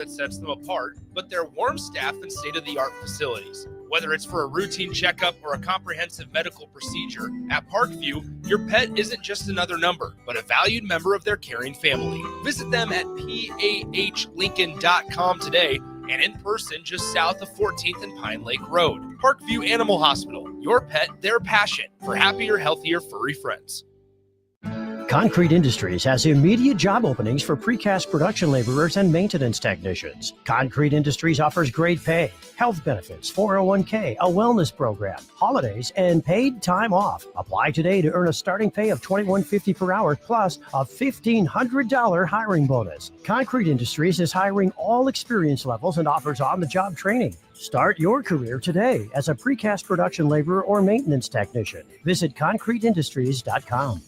that sets them apart, but their warm staff and state-of-the-art facilities. Whether it's for a routine checkup or a comprehensive medical procedure, at Parkview, your pet isn't just another number, but a valued member of their caring family. Visit them at pahlincoln.com today and in person just south of 14th and Pine Lake Road. Parkview Animal Hospital, your pet, their passion, for happier, healthier, furry friends. Concrete Industries has immediate job openings for precast production laborers and maintenance technicians. Concrete Industries offers great pay, health benefits, 401k, a wellness program, holidays, and paid time off. Apply today to earn a starting pay of $21.50 per hour plus a $1,500 hiring bonus. Concrete Industries is hiring all experience levels and offers on-the-job training. Start your career today as a precast production laborer or maintenance technician. Visit concreteindustries.com.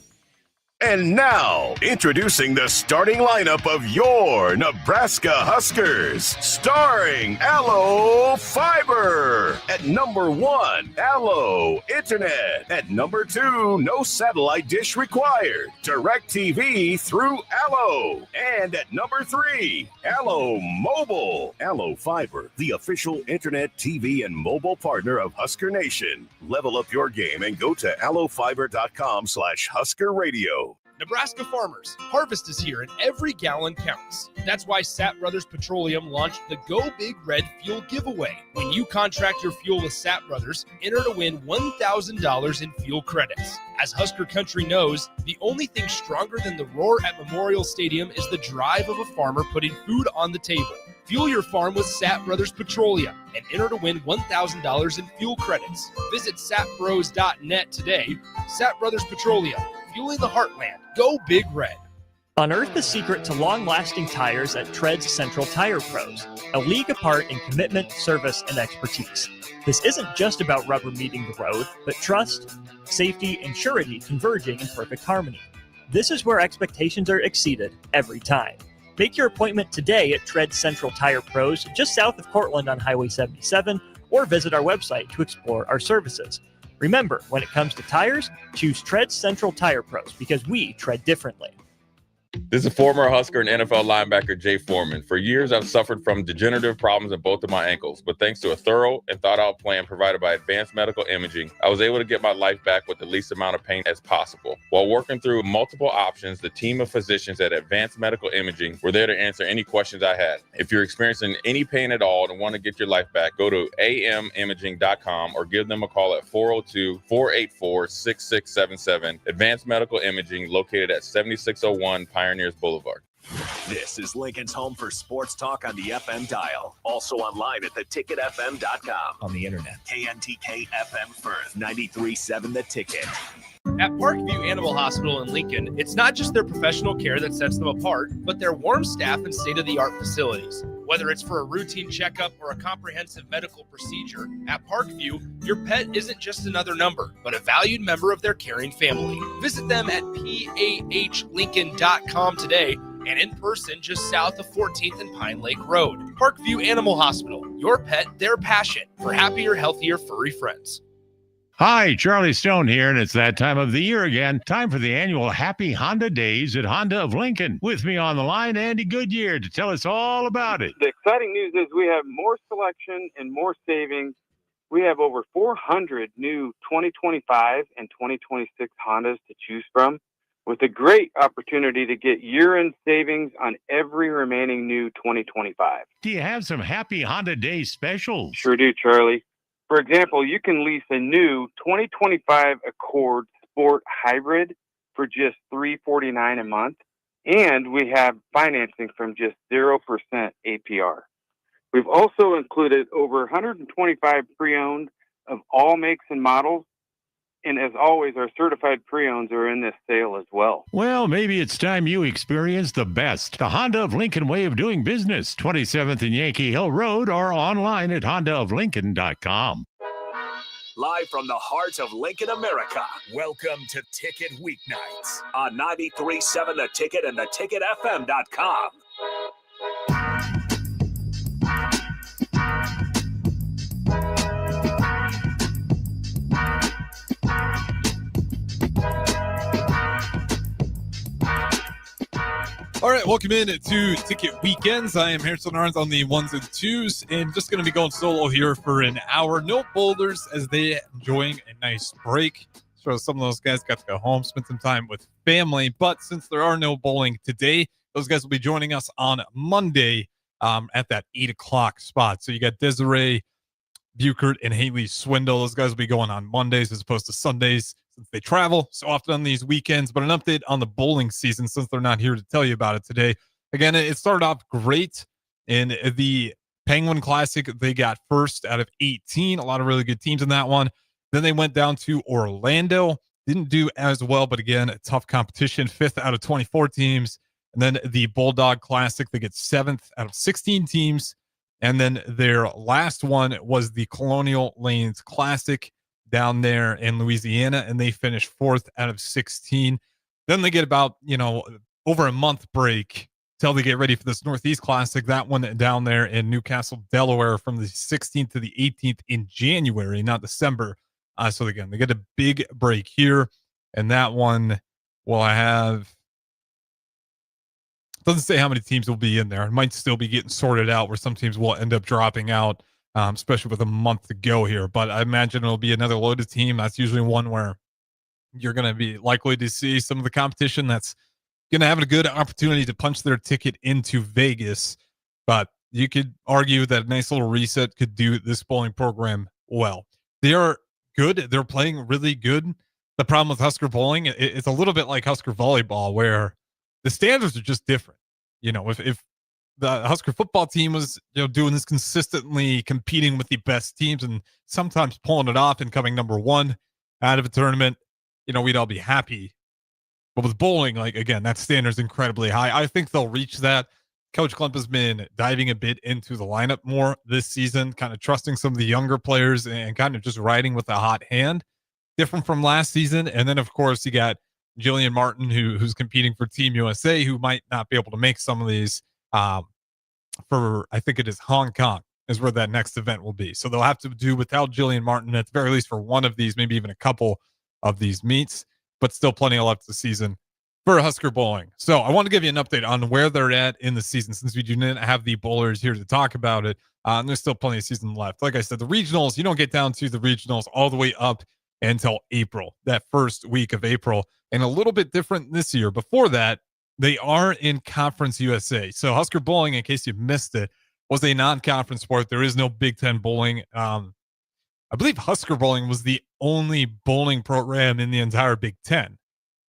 And now, introducing the starting lineup of your Nebraska Huskers. Starring Allo Fiber. At number 1, Allo Internet. At number 2, no satellite dish required. DirecTV through Allo. And at number 3, Allo Mobile. Allo Fiber, the official internet, TV, and mobile partner of Husker Nation. Level up your game and go to allofiber.com/Husker Radio. Nebraska farmers, harvest is here and every gallon counts. That's why Sapp Brothers Petroleum launched the Go Big Red Fuel Giveaway. When you contract your fuel with Sapp Brothers, enter to win $1,000 in fuel credits. As Husker Country knows, the only thing stronger than the roar at Memorial Stadium is the drive of a farmer putting food on the table. Fuel your farm with Sapp Brothers Petroleum and enter to win $1,000 in fuel credits. Visit sapbros.net today. Sapp Brothers Petroleum, fueling the heartland. Go Big Red. Unearth the secret to long-lasting tires at Tread's Central Tire Pros, a league apart in commitment, service, and expertise. This isn't just about rubber meeting the road, but trust, safety, and surety converging in perfect harmony. This is where expectations are exceeded every time. Make your appointment today at Tread Central Tire Pros just south of Cortland on Highway 77, or visit our website to explore our services. Remember, when it comes to tires, choose Tread Central Tire Pros because we tread differently. This is former Husker and NFL linebacker Jay Foreman. For years, I've suffered from degenerative problems in both of my ankles, but thanks to a thorough and thought-out plan provided by Advanced Medical Imaging, I was able to get my life back with the least amount of pain as possible. While working through multiple options, the team of physicians at Advanced Medical Imaging were there to answer any questions I had. If you're experiencing any pain at all and want to get your life back, go to amimaging.com or give them a call at 402-484-6677. Advanced Medical Imaging, located at 7601 Pioneers Boulevard. This is Lincoln's home for sports talk on the FM dial. Also online at theticketfm.com. On the internet. KNTK FM Firth, 93.7 The Ticket. At Parkview Animal Hospital in Lincoln, it's not just their professional care that sets them apart, but their warm staff and state-of-the-art facilities. Whether it's for a routine checkup or a comprehensive medical procedure, at Parkview, your pet isn't just another number, but a valued member of their caring family. Visit them at pahlincoln.com today and in person just south of 14th and Pine Lake Road. Parkview Animal Hospital, your pet, their passion, for happier, healthier, furry friends. Hi, Charlie Stone here, and it's that time of the year again. Time for the annual Happy Honda Days at Honda of Lincoln. With me on the line, Andy Goodyear, to tell us all about it. The exciting news is we have more selection and more savings. We have over 400 new 2025 and 2026 Hondas to choose from, with a great opportunity to get year-end savings on every remaining new 2025. Do you have some Happy Honda Day specials? Sure do, Charlie. For example, you can lease a new 2025 Accord Sport Hybrid for just $349 a month, and we have financing from just 0% APR. We've also included over 125 pre-owned of all makes and models, and as always, our certified pre-owns are in this sale as well. Well, maybe it's time you experience the best. The Honda of Lincoln way of doing business. 27th and Yankee Hill Road, or online at hondaoflincoln.com. Live from the heart of Lincoln, America. Welcome to Ticket Weeknights on 93.7 The Ticket and theticketfm.com. All right, welcome in to Ticket Weekends. I am Harrison Arens on the ones and twos, and just going to be going solo here for an hour. No boulders as they enjoying a nice break. So some of those guys got to go home, spend some time with family. But since there are no bowling today, those guys will be joining us on Monday at that 8 o'clock spot. So you got Desiree Buchert and Haley Swindle. Those guys will be going on Mondays as opposed to Sundays since they travel so often on these weekends. But an update on the bowling season since they're not here to tell you about it today. Again, it started off great in the Penguin Classic. They got first out of 18. A lot of really good teams in that one. Then they went down to Orlando. Didn't do as well, but again, a tough competition. 5th out of 24 teams. And then the Bulldog Classic, they get 7th out of 16 teams. And then their last one was the Colonial Lanes Classic down there in Louisiana, and they finished 4th out of 16. Then they get about, over a month break till they get ready for this Northeast Classic. That one down there in Newcastle, Delaware, from the 16th to the 18th in January, not December. So again, they get a big break here, and that one will have. Doesn't say how many teams will be in there. It might still be getting sorted out where some teams will end up dropping out, especially with a month to go here. But I imagine it'll be another loaded team. That's usually one where you're going to be likely to see some of the competition that's going to have a good opportunity to punch their ticket into Vegas. But you could argue that a nice little reset could do this bowling program well. They are good. They're playing really good. The problem with Husker bowling, it's a little bit like Husker volleyball, where the standards are just different. If the Husker football team was, doing this consistently, competing with the best teams and sometimes pulling it off and coming number one out of a tournament, we'd all be happy. But with bowling, again, that standard is incredibly high. I think they'll reach that. Coach Klemp has been diving a bit into the lineup more this season, kind of trusting some of the younger players and kind of just riding with a hot hand, different from last season. And then, of course, you got Jillian Martin, who's competing for Team USA, who might not be able to make some of these for, I think it is Hong Kong is where that next event will be. So they'll have to do without Jillian Martin, at the very least for one of these, maybe even a couple of these meets, but still plenty of left the season for Husker bowling. So I want to give you an update on where they're at in the season since we do not have the bowlers here to talk about it. And there's still plenty of season left. Like I said, the regionals, you don't get down to the regionals all the way up until April, that first week of April. And a little bit different this year. Before that, they are in Conference USA. So Husker bowling, in case you missed it, was a non-conference sport. There is no Big Ten bowling. I believe Husker bowling was the only bowling program in the entire Big Ten.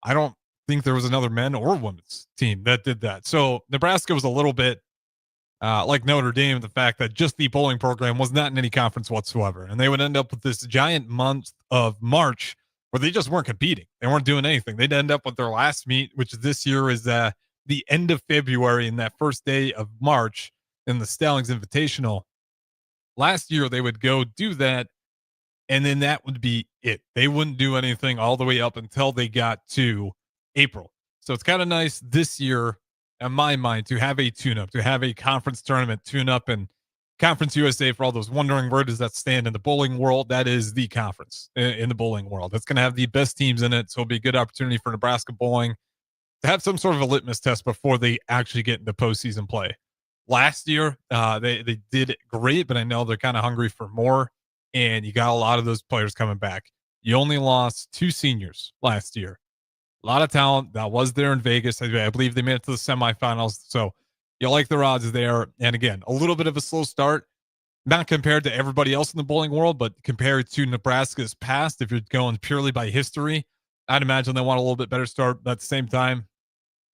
I don't think there was another men or women's team that did that. So Nebraska was a little bit like Notre Dame, the fact that just the bowling program was not in any conference whatsoever. And they would end up with this giant month of March where they just weren't competing. They weren't doing anything. They'd end up with their last meet, which this year is the end of February and that first day of March in the Stallings Invitational. Last year, they would go do that, and then that would be it. They wouldn't do anything all the way up until they got to April. So it's kind of nice this year, in my mind, to have a tune-up, to have a conference tournament tune-up, and Conference USA, for all those wondering where does that stand in the bowling world, that is the conference in the bowling world. That's going to have the best teams in it, so it'll be a good opportunity for Nebraska bowling to have some sort of a litmus test before they actually get into postseason play. Last year, they did great, but I know they're kind of hungry for more, and you got a lot of those players coming back. You only lost 2 seniors last year. A lot of talent that was there in Vegas. I believe they made it to the semifinals, so you like their odds there. And again, a little bit of a slow start, not compared to everybody else in the bowling world, but compared to Nebraska's past. If you're going purely by history, I'd imagine they want a little bit better start. But at the same time,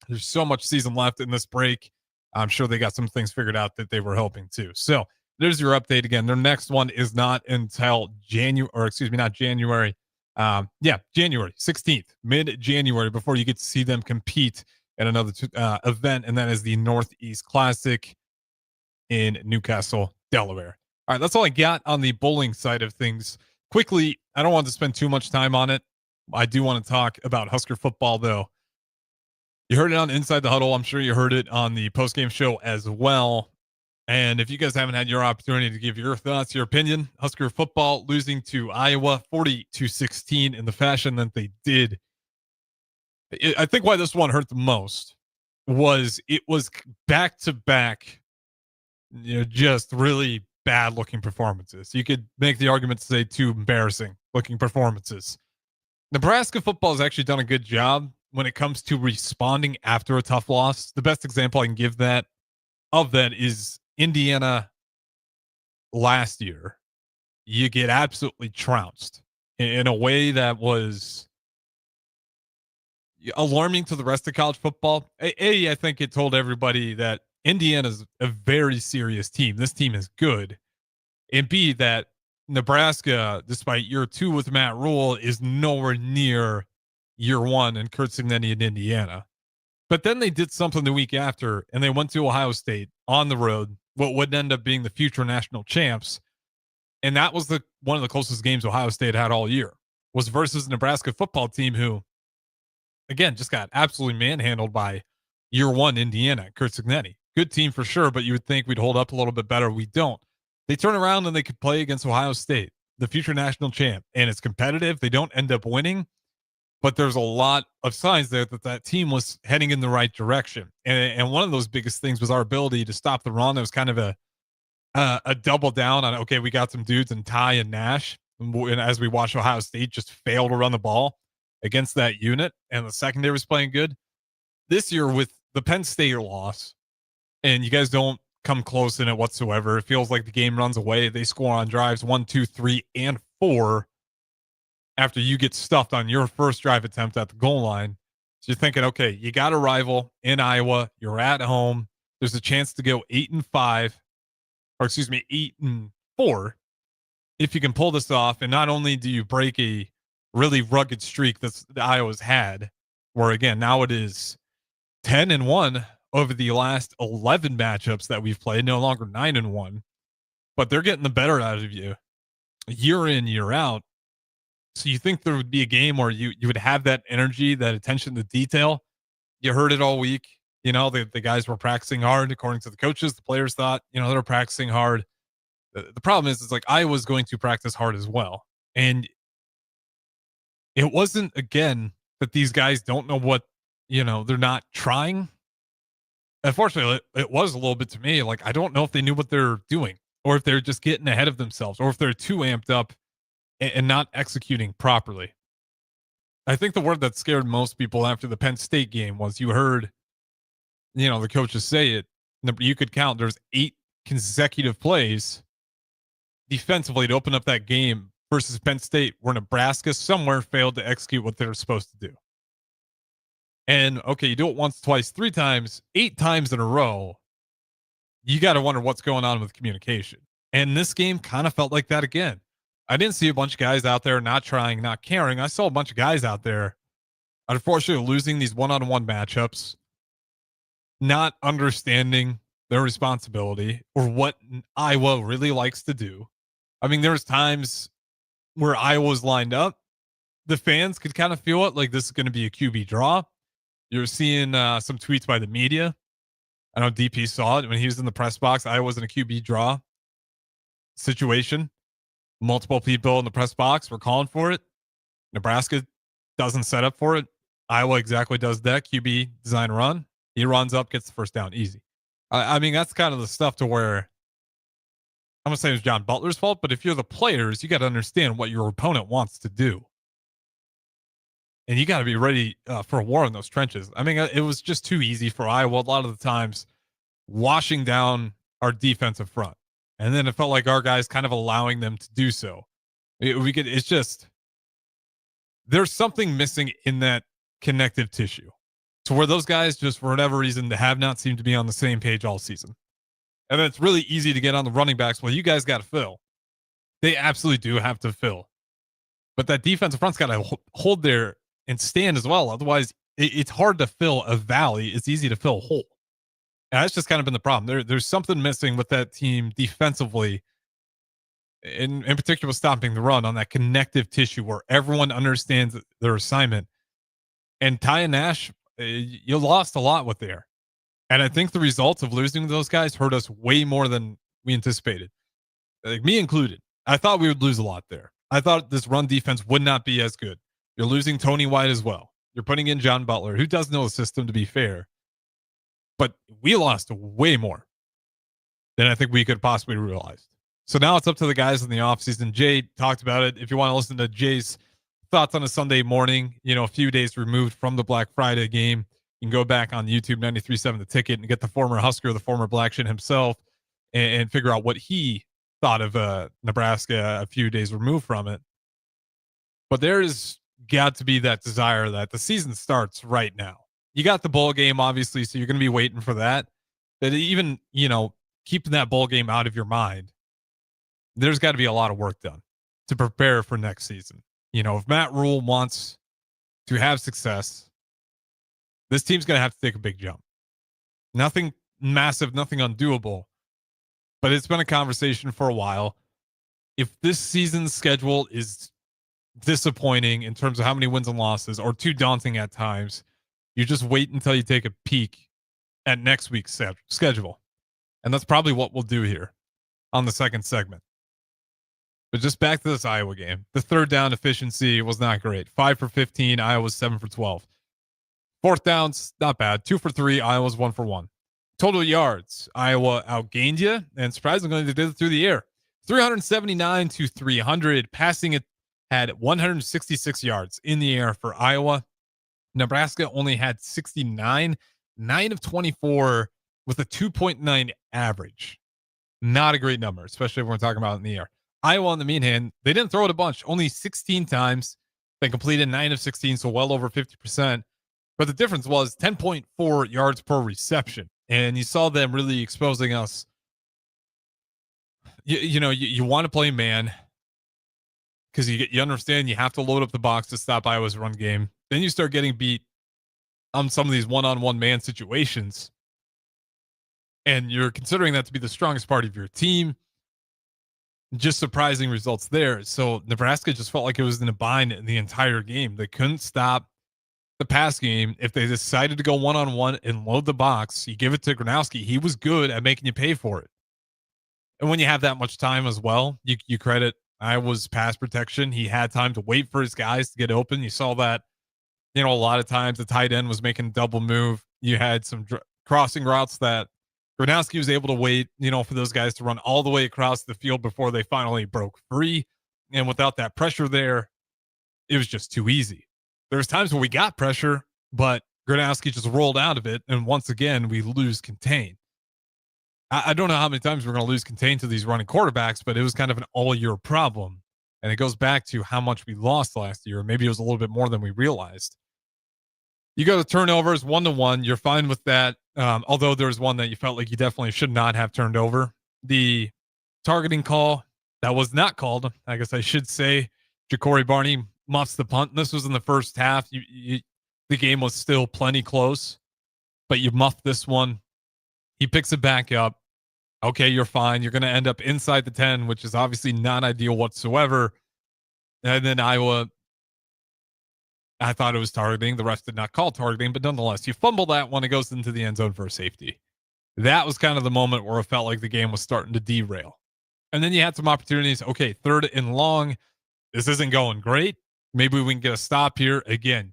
there's so much season left in this break. I'm sure they got some things figured out that they were hoping to. So there's your update again. Their next one is not until January 16th, mid-January, before you get to see them compete at another event, and that is the Northeast Classic in Newcastle, Delaware. All right, that's all I got on the bowling side of things. Quickly, I don't want to spend too much time on it. I do want to talk about Husker football, though. You heard it on Inside the Huddle. I'm sure you heard it on the postgame show as well. And if you guys haven't had your opportunity to give your thoughts, your opinion, Husker football losing to Iowa 40-16 in the fashion that they did. I think why this one hurt the most was back to back, just really bad looking performances. You could make the argument to say 2 embarrassing looking performances. Nebraska football has actually done a good job when it comes to responding after a tough loss. The best example I can give that is Indiana last year. You get absolutely trounced in a way that was alarming to the rest of college football. I think it told everybody that Indiana's a very serious team. This team is good. And B, that Nebraska, despite year 2 with Matt Rule, is nowhere near year 1 and Kurt Cignetti in Indiana. But then they did something the week after, and they went to Ohio State on the road, what would end up being the future national champs. And that was one of the closest games Ohio State had all year, was versus the Nebraska football team who, again, just got absolutely manhandled by year 1 Indiana, Kurt Cignetti. Good team for sure, but you would think we'd hold up a little bit better. We don't. They turn around and they could play against Ohio State, the future national champ, and it's competitive. They don't end up winning, but there's a lot of signs there that team was heading in the right direction. And one of those biggest things was our ability to stop the run. It was kind of a double down on, okay, we got some dudes in Ty and Nash. And as we watch Ohio State just fail to run the ball against that unit, and the secondary was playing good. This year with the Penn State loss, and you guys don't come close in it whatsoever. It feels like the game runs away. They score on drives 1, 2, 3, and 4 after you get stuffed on your first drive attempt at the goal line. So you're thinking, okay, you got a rival in Iowa. You're at home. There's a chance to go 8-5, or 8-4, if you can pull this off. And not only do you break a really rugged streak that Iowa's had, where again, now it is 10-1 over the last 11 matchups that we've played, no longer 9-1, but they're getting the better out of you year in, year out. So you think there would be a game where you would have that energy, that attention to detail. You heard it all week. The guys were practicing hard, according to the coaches. The players thought, they're practicing hard. The problem is, it's like Iowa's going to practice hard as well. And it wasn't, again, that these guys don't know what, they're not trying. Unfortunately, it was a little bit to me. Like, I don't know if they knew what they're doing, or if they're just getting ahead of themselves, or if they're too amped up and not executing properly. I think the word that scared most people after the Penn State game was, you heard, the coaches say it. You could count. There's 8 consecutive plays defensively to open up that game versus Penn State, where Nebraska somewhere failed to execute what they were supposed to do. And okay, you do it once, twice, 3 times, 8 times in a row. You got to wonder what's going on with communication. And this game kind of felt like that again. I didn't see a bunch of guys out there not trying, not caring. I saw a bunch of guys out there, unfortunately, losing these one-on-one matchups, not understanding their responsibility or what Iowa really likes to do. I mean, there was times where Iowa was lined up. The fans could kind of feel it, like this is going to be a QB draw. You're seeing some tweets by the media. I know DP saw it when he was in the press box. Iowa was in a QB draw situation. Multiple people in the press box were calling for it. Nebraska doesn't set up for it. Iowa exactly does that. QB design run. He runs up, gets the first down easy. I mean, that's kind of the stuff to where I'm going to say it was John Butler's fault, but if you're the players, you got to understand what your opponent wants to do. And you got to be ready for a war in those trenches. I mean, it was just too easy for Iowa a lot of the times, washing down our defensive front. And then it felt like our guys kind of allowing them to do so. It's just, there's something missing in that connective tissue to where those guys just, for whatever reason, they have not seemed to be on the same page all season. And then it's really easy to get on the running backs. Well, you guys got to fill. They absolutely do have to fill. But that defensive front's got to hold there and stand as well. Otherwise, it's hard to fill a valley. It's easy to fill a hole. And that's just kind of been the problem. There's something missing with that team defensively, in particular stopping the run on that connective tissue where everyone understands their assignment. And Ty and Nash, you lost a lot with there. And I think the results of losing those guys hurt us way more than we anticipated. Like me included. I thought we would lose a lot there. I thought this run defense would not be as good. You're losing Tony White as well. You're putting in John Butler, who does know the system, to be fair. but we lost way more than I think we could possibly realize. So now it's up to the guys in the offseason. Jay talked about it. If you want to listen to Jay's thoughts on a Sunday morning, a few days removed from the Black Friday game, you can go back on YouTube 93.7 The Ticket and get the former Husker, the former Black Shin himself, and figure out what he thought of Nebraska a few days removed from it. But there's got to be that desire that the season starts right now. You got the bowl game, obviously, so you're going to be waiting for that. But even, keeping that bowl game out of your mind, there's got to be a lot of work done to prepare for next season. If Matt Rule wants to have success, this team's going to have to take a big jump. Nothing massive, nothing undoable, but it's been a conversation for a while. If this season's schedule is disappointing in terms of how many wins and losses or too daunting at times, you just wait until you take a peek at next week's schedule. And that's probably what we'll do here on the second segment. But just back to this Iowa game. The third down efficiency was not great. 5 for 15. Iowa's 7 for 12. Fourth downs, not bad. 2 for 3. Iowa's 1 for 1. Total yards. Iowa outgained you. And surprisingly, they did it through the air. 379 to 300. Passing it had 166 yards in the air for Iowa. Nebraska only had 69. 9 of 24 with a 2.9 average. Not a great number, especially when we're talking about in the air. Iowa, on the mean hand, they didn't throw it a bunch. Only 16 times. They completed 9 of 16, so well over 50%. But the difference was 10.4 yards per reception. And you saw them really exposing us. You want to play man because you understand you have to load up the box to stop Iowa's run game. Then you start getting beat on some of these one-on-one man situations. And you're considering that to be the strongest part of your team. Just surprising results there. So Nebraska just felt like it was in a bind the entire game. They couldn't stop the pass game. If they decided to go one-on-one and load the box, you give it to Gronowski. He was good at making you pay for it. And when you have that much time as well, you credit Iowa's pass protection. He had time to wait for his guys to get open. You saw that, a lot of times the tight end was making a double move. You had some crossing routes that Gronowski was able to wait, for those guys to run all the way across the field before they finally broke free. And without that pressure there, it was just too easy. There's times where we got pressure, but Gronowski just rolled out of it. And once again, we lose contain. I don't know how many times we're going to lose contain to these running quarterbacks, but it was kind of an all-year problem. And it goes back to how much we lost last year. Maybe it was a little bit more than we realized. You go to turnovers 1-1. You're fine with that. Although there's one that you felt like you definitely should not have turned over. The targeting call that was not called, I guess I should say, Ja'Cory Barney muffs the punt. This was in the first half. The game was still plenty close, but you muffed this one. He picks it back up. Okay, you're fine. You're going to end up inside the 10, which is obviously not ideal whatsoever. And then Iowa, I thought it was targeting. The refs did not call targeting, but nonetheless, you fumble that one. It goes into the end zone for a safety. That was kind of the moment where it felt like the game was starting to derail. And then you had some opportunities. Okay, 3rd and long. This isn't going great. Maybe we can get a stop here. Again,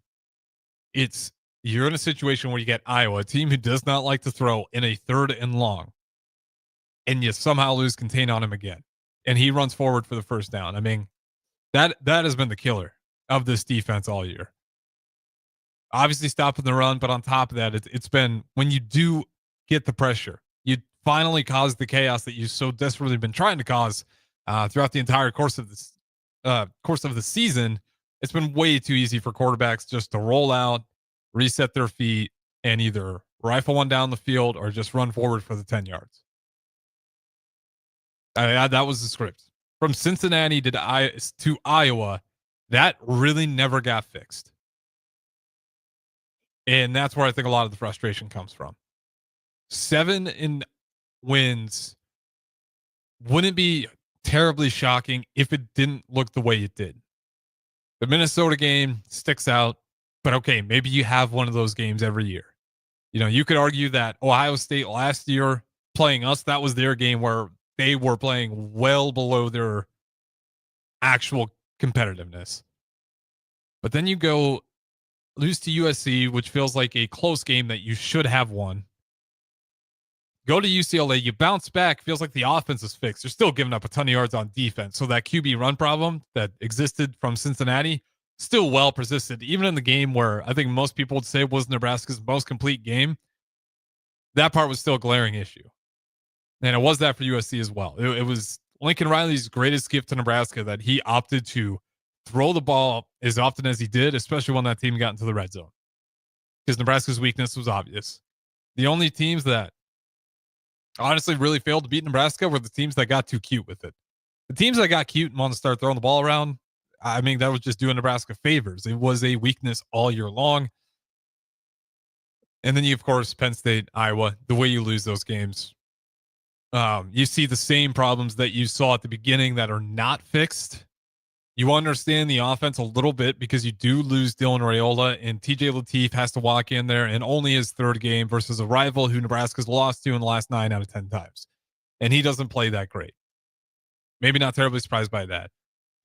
you're in a situation where you get Iowa, a team who does not like to throw, in a 3rd and long. And you somehow lose contain on him again. And he runs forward for the first down. I mean, that has been the killer of this defense all year. Obviously stopping the run, but on top of that, it's been when you do get the pressure, you finally cause the chaos that you've so desperately been trying to cause throughout the entire course of the season. It's been way too easy for quarterbacks just to roll out, reset their feet, and either rifle one down the field or just run forward for the 10 yards. That was the script. From Cincinnati to Iowa, that really never got fixed. And that's where I think a lot of the frustration comes from. 7 in wins wouldn't be terribly shocking if it didn't look the way it did. The Minnesota game sticks out, but okay, maybe you have one of those games every year. You could argue that Ohio State last year playing us, that was their game where they were playing well below their actual competitiveness. But then you go lose to USC, which feels like a close game that you should have won. Go to UCLA, you bounce back, feels like the offense is fixed. You're still giving up a ton of yards on defense. So that QB run problem that existed from Cincinnati still well persisted. Even in the game where I think most people would say was Nebraska's most complete game, that part was still a glaring issue. And it was that for USC as well. It was Lincoln Riley's greatest gift to Nebraska that he opted to throw the ball as often as he did, especially when that team got into the red zone. Because Nebraska's weakness was obvious. The only teams that honestly really failed to beat Nebraska were the teams that got too cute with it. The teams that got cute and wanted to start throwing the ball around, I mean, that was just doing Nebraska favors. It was a weakness all year long. And then you, of course, Penn State, Iowa, the way you lose those games. You see the same problems that you saw at the beginning that are not fixed. You understand the offense a little bit because you do lose Dylan Raiola, and TJ Lateef has to walk in there in only his third game versus a rival who Nebraska's lost to in the last 9 out of 10 times. And he doesn't play that great. Maybe not terribly surprised by that.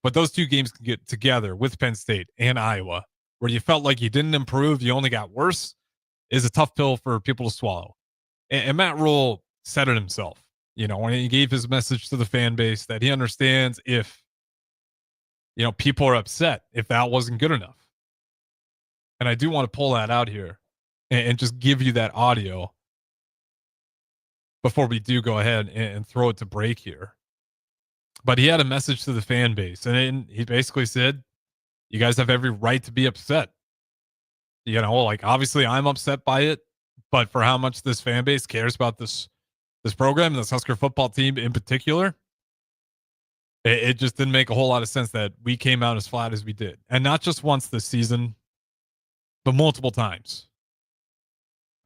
But those two games can get together with Penn State and Iowa, where you felt like you didn't improve, you only got worse, is a tough pill for people to swallow. And Matt Rule said it himself, when he gave his message to the fan base that he understands if, people are upset if that wasn't good enough. And I do want to pull that out here and just give you that audio before we do go ahead and throw it to break here. But he had a message to the fan base, and he basically said, you guys have every right to be upset. Obviously I'm upset by it, but for how much this fan base cares about this program, this Husker football team in particular, it just didn't make a whole lot of sense that we came out as flat as we did. And not just once this season, but multiple times.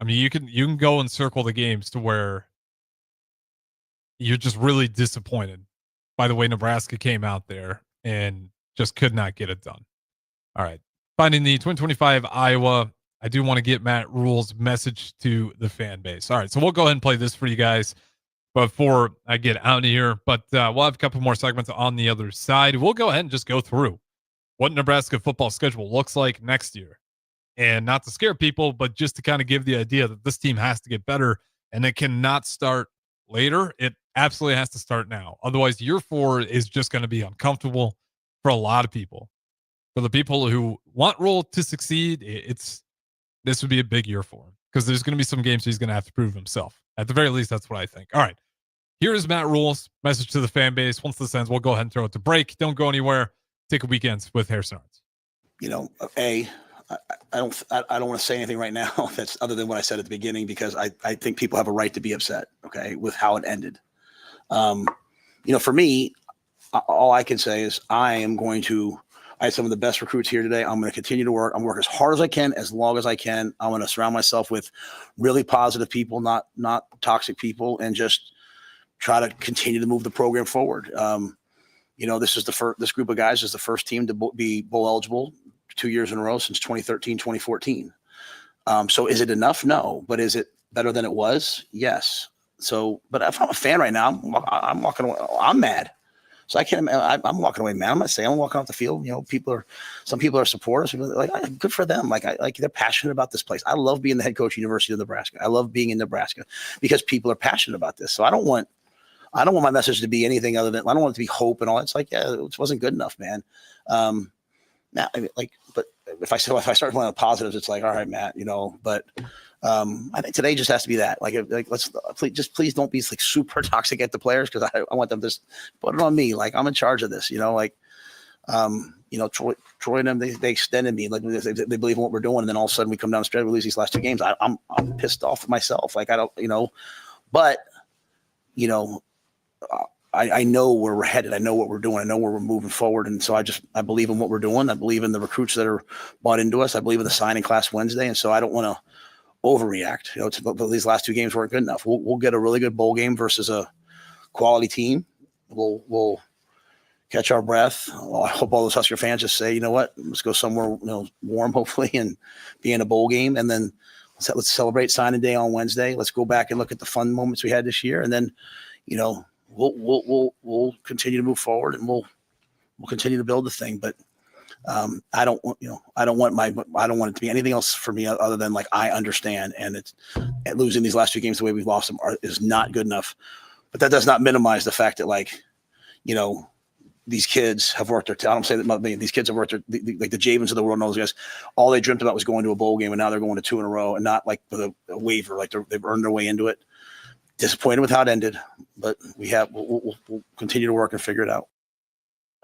I mean, you can go and circle the games to where you're just really disappointed by the way Nebraska came out there and just could not get it done. All right. Finding the 2025 Iowa, I do want to get Matt Rule's message to the fan base. All right. So we'll go ahead and play this for you guys before I get out of here. But we'll have a couple more segments on the other side. We'll go ahead and just go through what Nebraska football schedule looks like next year. And not to scare people, but just to kind of give the idea that this team has to get better and it cannot start later. It absolutely has to start now. Otherwise, year 4 is just going to be uncomfortable for a lot of people. For the people who want Rule to succeed, this would be a big year for him because there's going to be some games he's going to have to prove himself. At the very least, that's what I think. All right. Here is Matt Rule's message to the fan base. Once this ends, we'll go ahead and throw it to break. Don't go anywhere. Take a weekend with Harrison Arens. I don't want to say anything right now that's other than what I said at the beginning, because I think people have a right to be upset, with how it ended. For me, all I can say is I had some of the best recruits here today. I'm going to continue to work. I'm work as hard as I can, as long as I can. I'm going to surround myself with really positive people, not toxic people, and just try to continue to move the program forward. This group of guys is the first team to be bowl eligible 2 years in a row since 2013, 2014. So is it enough? No. But is it better than it was? Yes. So, but if I'm a fan right now, I'm walking away. I'm mad. So I'm walking away mad. I'm not saying I'm walking off the field. Some people are supporters. Good for them. They're passionate about this place. I love being the head coach of University of Nebraska. I love being in Nebraska because people are passionate about this. So I don't want my message to be anything other than, I don't want it to be hope and all. It's it wasn't good enough, man. But if I start going on positives, it's all right, Matt, but I think today just has to be that. Please don't be super toxic at the players, because I want them to just put it on me. I'm in charge of this, Troy and them, they extended me, they believe in what we're doing, and then all of a sudden we come down the stretch, we lose these last 2 games. I'm pissed off at myself. I know where we're headed. I know what we're doing. I know where we're moving forward. And so I believe in what we're doing. I believe in the recruits that are bought into us. I believe in the signing class Wednesday. And so I don't want to overreact. But these last 2 games weren't good enough. We'll get a really good bowl game versus a quality team. We'll catch our breath. I hope all those Husker fans just say, you know what, let's go somewhere warm, hopefully, and be in a bowl game. And then let's celebrate signing day on Wednesday. Let's go back and look at the fun moments we had this year. And then, we'll continue to move forward, and we'll continue to build the thing. But I don't want it to be anything else for me other than like, I understand. And losing these last 2 games the way we've lost them is not good enough. But that does not minimize the fact that, like, these kids have worked their. I don't say that these kids have worked like the Javens of the world, and those guys. All they dreamt about was going to a bowl game, and now they're going to 2 in a row, and not like with a waiver. Like they've earned their way into it. Disappointed with how it ended, but we'll continue to work and figure it out.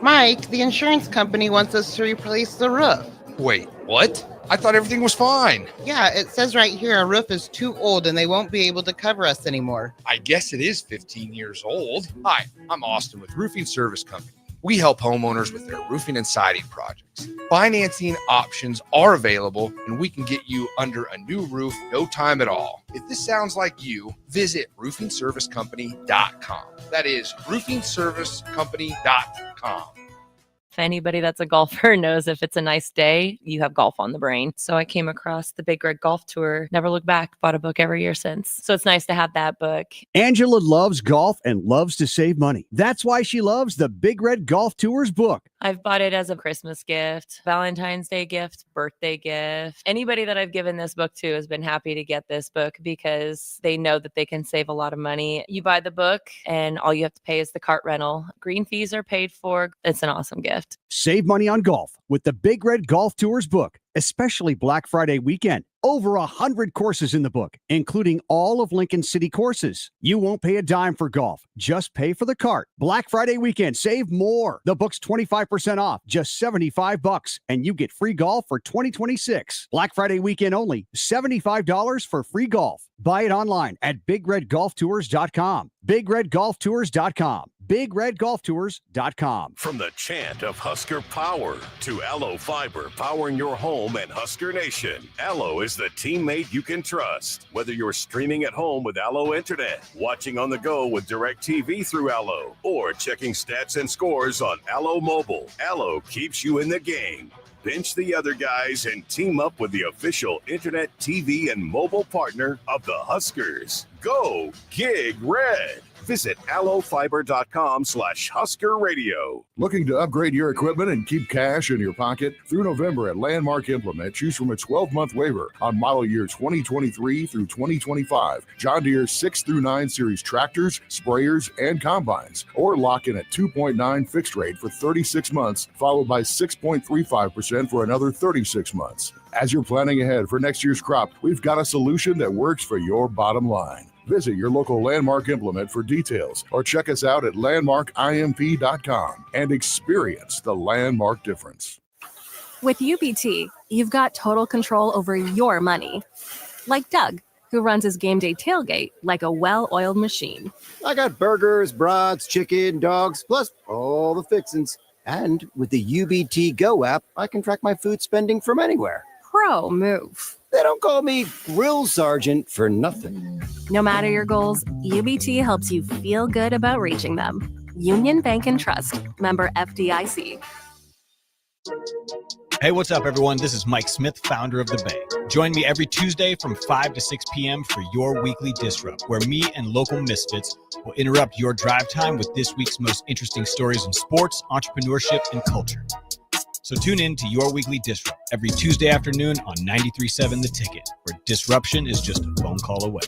Mike, the insurance company wants us to replace the roof. Wait, what? I thought everything was fine. Yeah, it says right here our roof is too old and they won't be able to cover us anymore. I guess it is 15 years old. Hi, I'm Austin with Roofing Service Company. We help homeowners with their roofing and siding projects. Financing options are available, and we can get you under a new roof no time at all. If this sounds like you, visit roofingservicecompany.com. That is roofingservicecompany.com. If anybody that's a golfer knows if it's a nice day, you have golf on the brain. So I came across the Big Red Golf Tour, never looked back, bought a book every year since. So it's nice to have that book. Angela loves golf and loves to save money. That's why she loves the Big Red Golf Tours book. I've bought it as a Christmas gift, Valentine's Day gift, birthday gift. Anybody that I've given this book to has been happy to get this book because they know that they can save a lot of money. You buy the book and all you have to pay is the cart rental. Green fees are paid for. It's an awesome gift. Save money on golf with the Big Red Golf Tours book, especially Black Friday weekend. Over 100 courses in the book, including all of Lincoln City courses. You won't pay a dime for golf. Just pay for the cart. Black Friday weekend, save more. The book's 25% off, just $75, and you get free golf for 2026. Black Friday weekend only, $75 for free golf. Buy it online at BigRedGolfTours.com. BigRedGolfTours.com. BigRedGolfTours.com. From the chant of Husker power to Allo Fiber powering your home and Husker Nation, Allo is the teammate you can trust. Whether you're streaming at home with Allo Internet, watching on the go with DirecTV through Allo, or checking stats and scores on Allo Mobile, Allo keeps you in the game. Bench the other guys and team up with the official internet, TV, and mobile partner of the Huskers. Go Gig Red. Visit allofiber.com/Husker Radio. Looking to upgrade your equipment and keep cash in your pocket? Through November at Landmark Implement, choose from a 12-month waiver on model year 2023 through 2025. John Deere 6 through 9 series tractors, sprayers, and combines. Or lock in a 2.9 fixed rate for 36 months, followed by 6.35% for another 36 months. As you're planning ahead for next year's crop, we've got a solution that works for your bottom line. Visit your local Landmark Implement for details or check us out at landmarkimp.com and experience the Landmark difference. With UBT, you've got total control over your money. Like Doug, who runs his game day tailgate like a well-oiled machine. I got burgers, brats, chicken, dogs, plus all the fixins. And with the UBT Go app, I can track my food spending from anywhere. Pro move. They don't call me Grill Sergeant for nothing. No matter your goals, UBT helps you feel good about reaching them. Union Bank and Trust. Member FDIC. Hey, what's up, everyone? This is Mike Smith, founder of The Bay. Join me every Tuesday from 5 to 6 p.m. for your weekly Disrupt, where me and local misfits will interrupt your drive time with this week's most interesting stories in sports, entrepreneurship, and culture. So tune in to your weekly Disrupt every Tuesday afternoon on 93.7 The Ticket, where disruption is just a phone call away.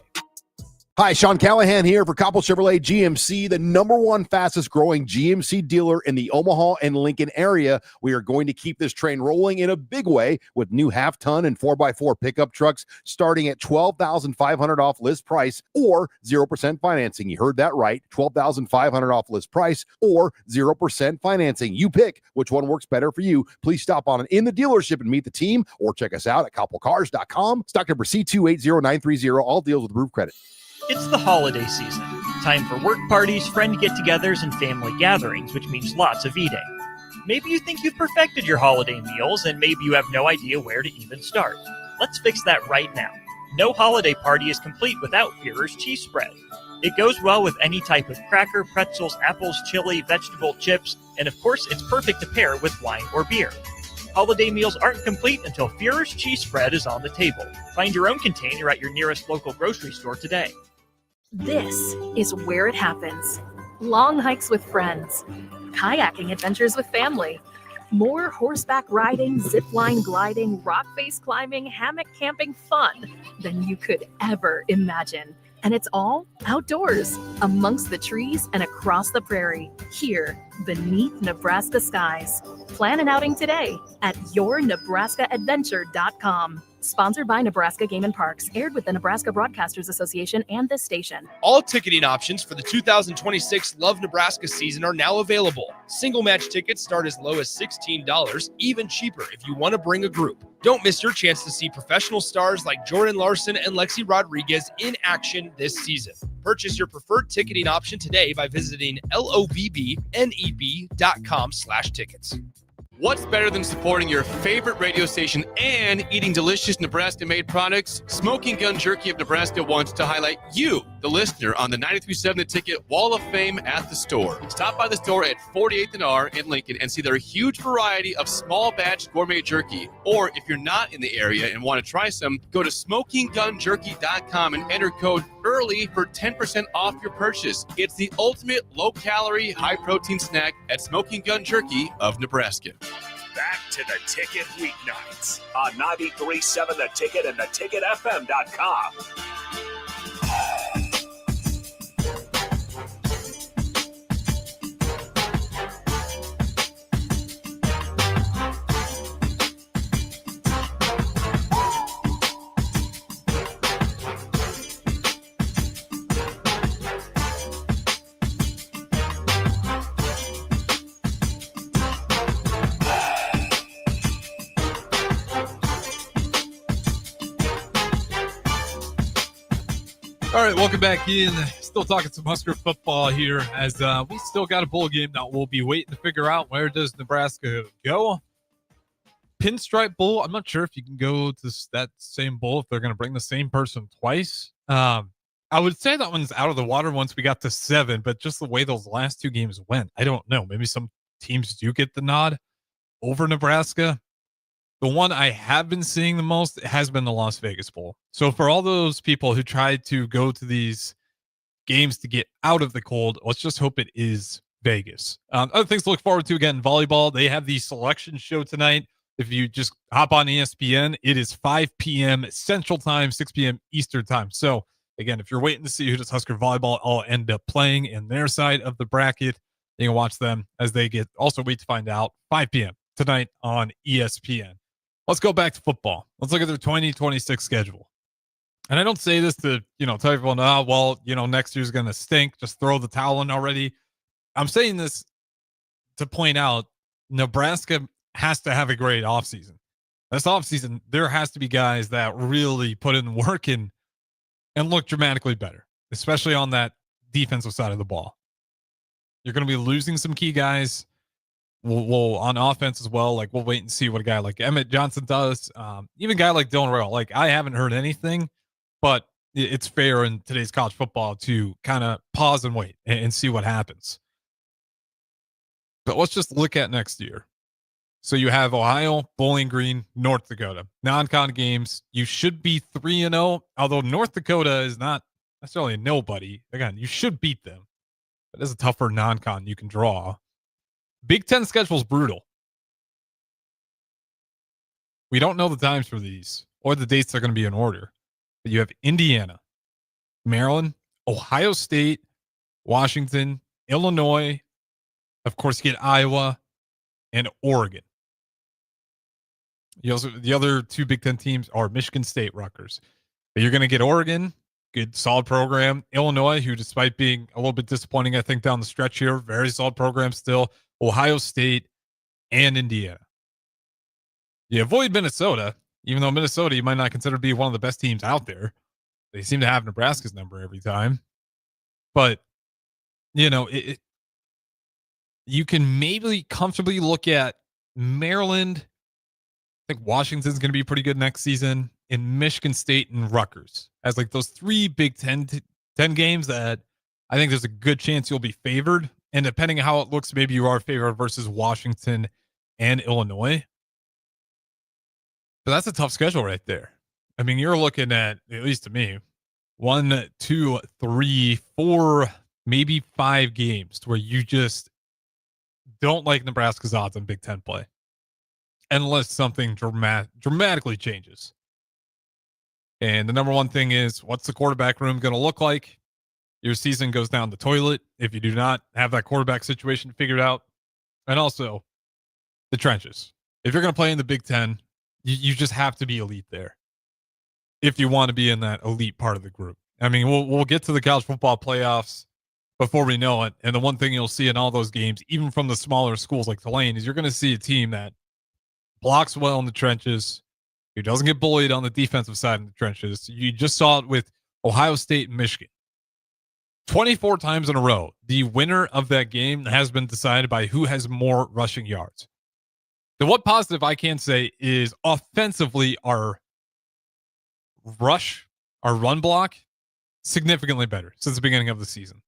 Hi, Sean Callahan here for Coppell Chevrolet GMC, the #1 fastest growing GMC dealer in the Omaha and Lincoln area. We are going to keep this train rolling in a big way with new half-ton and 4x4 pickup trucks starting at $12,500 off list price or 0% financing. You heard that right, $12,500 off list price or 0% financing. You pick which one works better for you. Please stop on in the dealership and meet the team or check us out at CoppellCars.com. Stock number C280930. All deals with approved credit. It's the holiday season. Time for work parties, friend get-togethers, and family gatherings, which means lots of eating. Maybe you think you've perfected your holiday meals, and maybe you have no idea where to even start. Let's fix that right now. No holiday party is complete without Führer's cheese spread. It goes well with any type of cracker, pretzels, apples, chili, vegetable, chips, and of course, it's perfect to pair with wine or beer. Holiday meals aren't complete until Führer's cheese spread is on the table. Find your own container at your nearest local grocery store today. This is where it happens. Long hikes with friends, kayaking adventures with family, More horseback riding, zip line gliding, rock face climbing, hammock camping fun than you could ever imagine. And it's all outdoors, amongst the trees and across the prairie, here beneath Nebraska skies. Plan an outing today at yournebraskaadventure.com. Sponsored by Nebraska Game and Parks, aired with the Nebraska Broadcasters Association and this station. All ticketing options for the 2026 Love Nebraska season are now available. Single match tickets start as low as $16, even cheaper if you want to bring a group. Don't miss your chance to see professional stars like Jordan Larson and Lexi Rodriguez in action this season. Purchase your preferred ticketing option today by visiting lobbneb.com/tickets. What's better than supporting your favorite radio station and eating delicious Nebraska-made products? Smoking Gun Jerky of Nebraska wants to highlight you, the listener, on the 93.7 The Ticket Wall of Fame at the store. Stop by the store at 48th and R in Lincoln and see their huge variety of small batch gourmet jerky. Or if you're not in the area and want to try some, go to smokinggunjerky.com and enter code EARLY for 10% off your purchase. It's the ultimate low-calorie, high-protein snack at Smoking Gun Jerky of Nebraska. Back to the Ticket weeknights on 93.7 The Ticket and theticketfm.com. All right, welcome back in. Still talking some Husker football here as we still got a bowl game that we'll be waiting to figure out where does Nebraska go. Pinstripe Bowl, I'm not sure if you can go to that same bowl if they're going to bring the same person twice. I would say that one's out of the water once we got to 7, but just the way those last 2 games went, I don't know. Maybe some teams do get the nod over Nebraska. The one I have been seeing the most has been the Las Vegas Bowl. So for all those people who tried to go to these games to get out of the cold, let's just hope it is Vegas. Other things to look forward to, again, volleyball. They have the selection show tonight. If you just hop on ESPN, it is 5 p.m. Central Time, 6 p.m. Eastern Time. So again, if you're waiting to see who does Husker volleyball all end up playing in their side of the bracket, you can watch them as they get. Also wait to find out 5 p.m. tonight on ESPN. Let's go back to football. Let's look at their 2026 schedule. And I don't say this to, tell everyone, next year's going to stink. Just throw the towel in already. I'm saying this to point out Nebraska has to have a great offseason. This offseason, there has to be guys that really put in work and look dramatically better, especially on that defensive side of the ball. You're going to be losing some key guys. We'll on offense as well. Like, we'll wait and see what a guy like Emmett Johnson does. Even a guy like Dylan Royal. Like, I haven't heard anything, but it's fair in today's college football to kind of pause and wait and see what happens. But let's just look at next year. So you have Ohio, Bowling Green, North Dakota. Non-con games. You should be 3-0, although North Dakota is not necessarily a nobody. Again, you should beat them. But it's a tougher non-con you can draw. Big Ten schedule is brutal. We don't know the times for these or the dates they're going to be in order. But you have Indiana, Maryland, Ohio State, Washington, Illinois. Of course, you get Iowa and Oregon. You also, the other 2 Big Ten teams are Michigan State, Rutgers. But you're going to get Oregon, good, solid program. Illinois, who despite being a little bit disappointing, I think, down the stretch here, very solid program still. Ohio State, and Indiana. You avoid Minnesota, even though Minnesota you might not consider to be one of the best teams out there. They seem to have Nebraska's number every time. But, you can maybe comfortably look at Maryland. I think Washington's going to be pretty good next season. In Michigan State and Rutgers. As like those 3 Big Ten games that I think there's a good chance you'll be favored. And depending on how it looks, maybe you are favored versus Washington and Illinois. But that's a tough schedule right there. I mean, you're looking at least to me, 1, 2, 3, 4, maybe 5 games where you just don't like Nebraska's odds on Big Ten play. unless something dramatically changes. And the number one thing is, what's the quarterback room going to look like? Your season goes down the toilet if you do not have that quarterback situation figured out. And also the trenches. If you're going to play in the Big Ten, you just have to be elite there if you want to be in that elite part of the group. I mean, we'll get to the college football playoffs before we know it. And the one thing you'll see in all those games, even from the smaller schools like Tulane, is you're going to see a team that blocks well in the trenches, who doesn't get bullied on the defensive side in the trenches. You just saw it with Ohio State and Michigan. 24 times in a row, the winner of that game has been decided by who has more rushing yards. The one positive I can say is offensively, our run block, significantly better since the beginning of the season.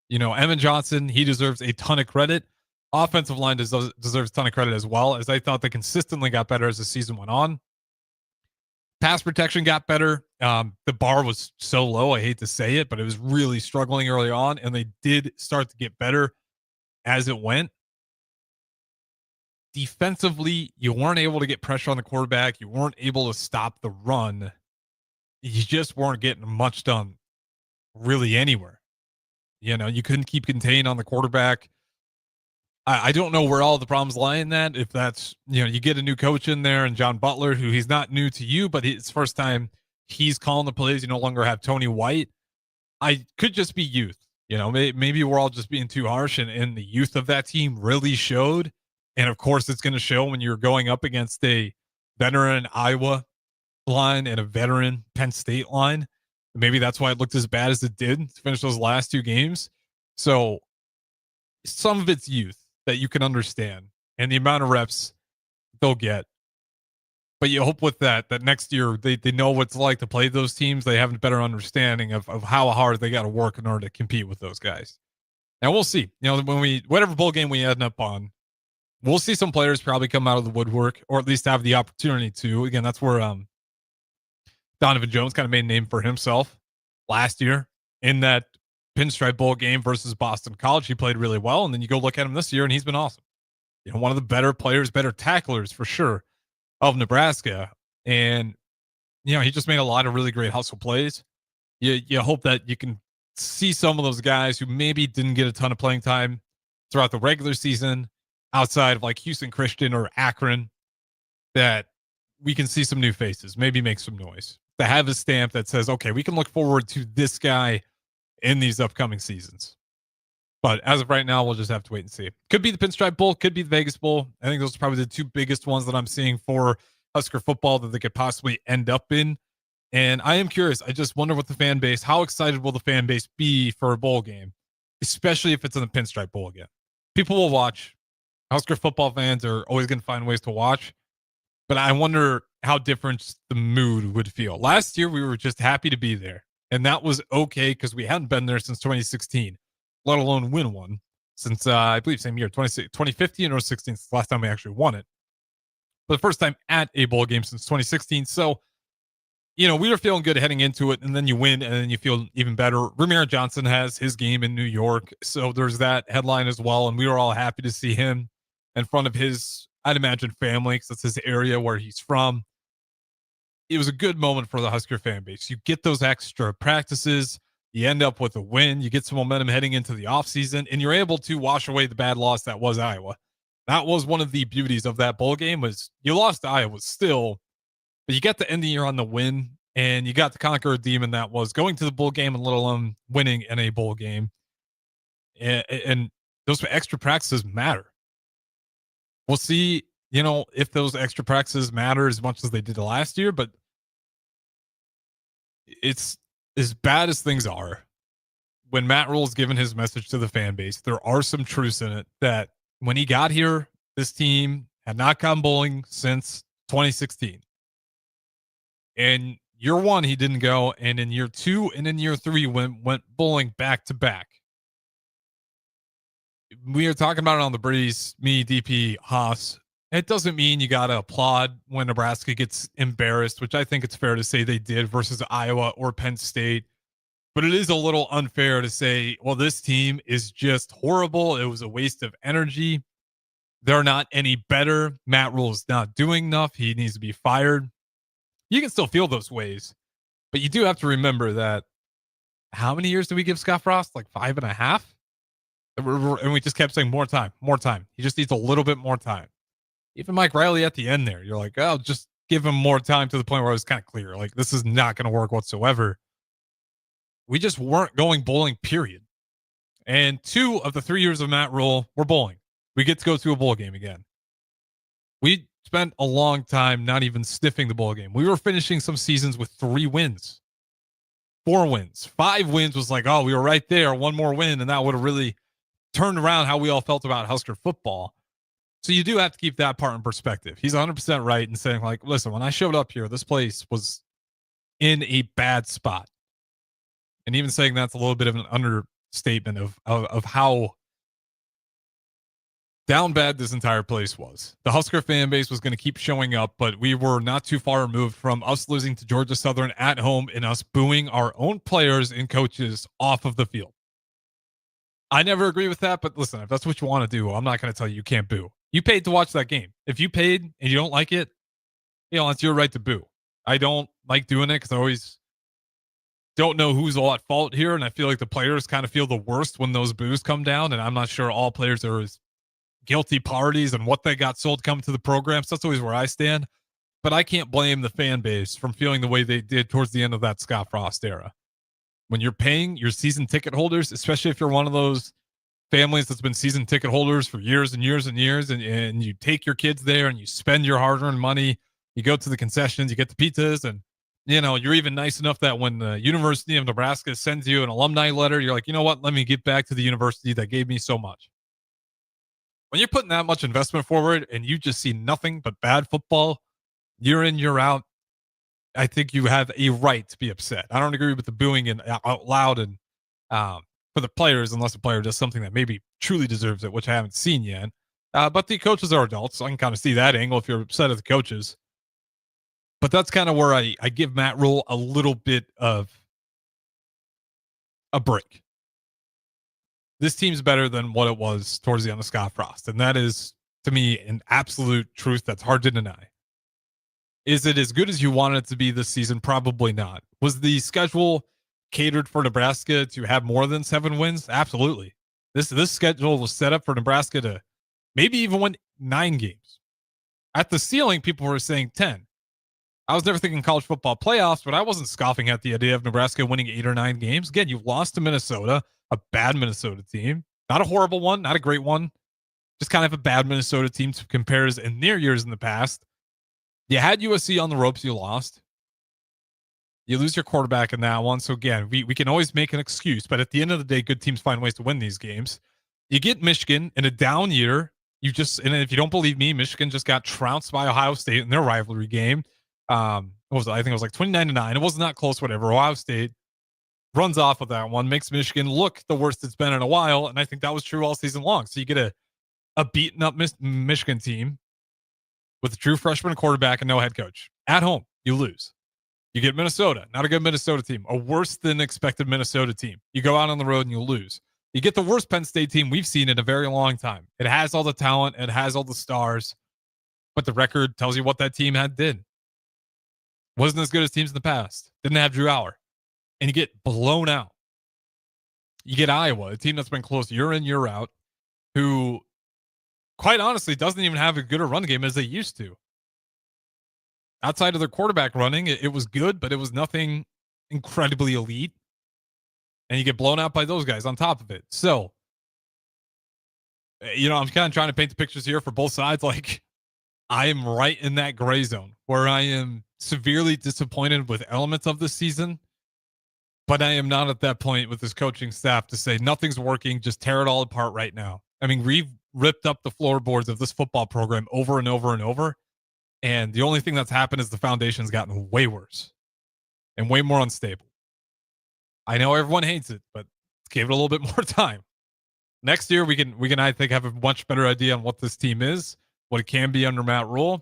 You know, Evan Johnson, he deserves a ton of credit. Offensive line deserves a ton of credit as well, as I thought they consistently got better as the season went on. Pass protection got better. The bar was so low, I hate to say it, but it was really struggling early on, and they did start to get better as it went. Defensively, you weren't able to get pressure on the quarterback. You weren't able to stop the run. You just weren't getting much done really anywhere. You know, you couldn't keep contained on the quarterback. I don't know where all the problems lie in that. If that's, you know, you get a new coach in there and John Butler, who he's not new to you, but it's first time he's calling the plays. You no longer have Tony White. I could just be youth. You know, maybe we're all just being too harsh, and the youth of that team really showed. And of course, it's going to show when you're going up against a veteran Iowa line and a veteran Penn State line. Maybe that's why it looked as bad as it did to finish those last two games. So some of it's youth that you can understand and the amount of reps they'll get. But you hope with that next year they know what it's like to play those teams. They have a better understanding of how hard they got to work in order to compete with those guys. Now we'll see. You know, whatever bowl game we end up on, we'll see some players probably come out of the woodwork, or at least have the opportunity to. Again, that's where Donovan Jones kind of made a name for himself last year in that Pinstripe Bowl game versus Boston College. He played really well, and then you go look at him this year, and he's been awesome. You know, one of the better players, better tacklers for sure of Nebraska, and you know, he just made a lot of really great hustle plays. You hope that you can see some of those guys who maybe didn't get a ton of playing time throughout the regular season, outside of like Houston Christian or Akron, that we can see some new faces, maybe make some noise, to have a stamp that says, okay, we can look forward to this guy in these upcoming seasons. But as of right now, we'll just have to wait and see. Could be the Pinstripe Bowl, could be the Vegas Bowl. I think those are probably the two biggest ones that I'm seeing for Husker football that they could possibly end up in. And I am curious. I just wonder what the fan base, how excited will the fan base be for a bowl game, especially if it's in the Pinstripe Bowl again. People will watch. Husker football fans are always going to find ways to watch. But I wonder how different the mood would feel. Last year, we were just happy to be there. And that was okay because we hadn't been there since 2016, let alone win one since, I believe, same year, 2015 or 16, the last time we actually won it. But the first time at a bowl game since 2016. So, you know, we were feeling good heading into it, and then you win, and then you feel even better. Ramir Johnson has his game in New York, so there's that headline as well, and we were all happy to see him in front of his, I'd imagine, family, because that's his area where he's from. It was a good moment for the Husker fan base. You get those extra practices, you end up with a win, you get some momentum heading into the offseason, and you're able to wash away the bad loss that was Iowa. That was one of the beauties of that bowl game, was you lost to Iowa still, but you got to end the year on the win, and you got to conquer a demon that was going to the bowl game and let alone winning in a bowl game. And those extra practices matter. We'll see, you know, if those extra practices matter as much as they did last year, but it's as bad as things are. When Matt Rule's given his message to the fan base, there are some truths in it that when he got here, this team had not gone bowling since 2016. And year one, he didn't go. And in year two and in year three, went bowling back to back. We are talking about it on the breeze, me, DP, Haas. It doesn't mean you got to applaud when Nebraska gets embarrassed, which I think it's fair to say they did versus Iowa or Penn State. But it is a little unfair to say, well, this team is just horrible. It was a waste of energy. they're not any better. Matt Rule is not doing enough. He needs to be fired. You can still feel those ways, but you do have to remember that how many years did we give Scott Frost? Like 5.5? And we just kept saying more time, more time. He just needs a little bit more time. Even Mike Riley at the end there, you're like, oh, just give him more time, to the point where it was kind of clear. Like, this is not going to work whatsoever. We just weren't going bowling, period. And 2 of the 3 years of Matt Rule were bowling. We get to go to a bowl game again. We spent a long time not even sniffing the bowl game. We were finishing some seasons with 3 wins, 4 wins, 5 wins was like, oh, we were right there, 1 more win, and that would have really turned around how we all felt about Husker football. So you do have to keep that part in perspective. He's 100% right in saying, like, listen, when I showed up here, this place was in a bad spot. And even saying that's a little bit of an understatement of how down bad this entire place was. The Husker fan base was going to keep showing up, but we were not too far removed from us losing to Georgia Southern at home and us booing our own players and coaches off of the field. I never agree with that, but listen, if that's what you want to do, I'm not going to tell you can't boo. You paid to watch that game. If you paid and you don't like it, it's your right to boo. I don't like doing it because I always don't know who's all at fault here, and I feel like the players kind of feel the worst when those boos come down, and I'm not sure all players are as guilty parties and what they got sold coming to the program. So that's always where I stand. But I can't blame the fan base from feeling the way they did towards the end of that Scott Frost era. When you're paying your season ticket holders, especially if you're one of those families that's been season ticket holders for years and years and years, and you take your kids there and you spend your hard-earned money, you go to the concessions, you get the pizzas, and you're even nice enough that when the University of Nebraska sends you an alumni letter, you're like, you know what, let me get back to the university that gave me so much. When you're putting that much investment forward and you just see nothing but bad football year in, year out, I think you have a right to be upset. I don't agree with the booing and out loud and for the players, unless the player does something that maybe truly deserves it, which I haven't seen yet. But the coaches are adults, so I can kind of see that angle if you're upset at the coaches. But that's kind of where I give Matt Rule a little bit of a break. This team's better than what it was towards the end of Scott Frost. And that is, to me, an absolute truth that's hard to deny. Is it as good as you wanted it to be this season? Probably not. Was the schedule catered for Nebraska to have more than 7 wins? Absolutely. This schedule was set up for Nebraska to maybe even win 9 games. At the ceiling, people were saying 10. I was never thinking college football playoffs, but I wasn't scoffing at the idea of Nebraska winning 8 or 9 games. Again, you've lost to Minnesota, a bad Minnesota team. Not a horrible one, not a great one. Just kind of a bad Minnesota team to compares in their years in the past. You had USC on the ropes, you lost. You lose your quarterback in that one. So again, we can always make an excuse, but at the end of the day, good teams find ways to win these games. You get Michigan in a down year. And if you don't believe me, Michigan just got trounced by Ohio State in their rivalry game. I think it was like 29-9. It was not close, whatever. Ohio State runs off of that one, makes Michigan look the worst it's been in a while. And I think that was true all season long. So you get a beaten up Michigan team with a true freshman quarterback and no head coach. At home, you lose. You get Minnesota, not a good Minnesota team, a worse than expected Minnesota team. You go out on the road and you lose. You get the worst Penn State team we've seen in a very long time. It has all the talent, it has all the stars, but the record tells you what that team did. Wasn't as good as teams in the past. Didn't have Drew Aller. And you get blown out. You get Iowa, a team that's been close year in, year out, who, quite honestly, doesn't even have as good a run game as they used to. Outside of their quarterback running, it was good, but it was nothing incredibly elite. And you get blown out by those guys on top of it. So, I'm kind of trying to paint the pictures here for both sides. Like, I am right in that gray zone where I am severely disappointed with elements of this season, but I am not at that point with this coaching staff to say nothing's working, just tear it all apart right now. I mean, we've ripped up the floorboards of this football program over and over and over, and the only thing that's happened is the foundation's gotten way worse and way more unstable. I know everyone hates it, but let's give it a little bit more time. Next year, we can I think have a much better idea on what this team is, what it can be under Matt Rule.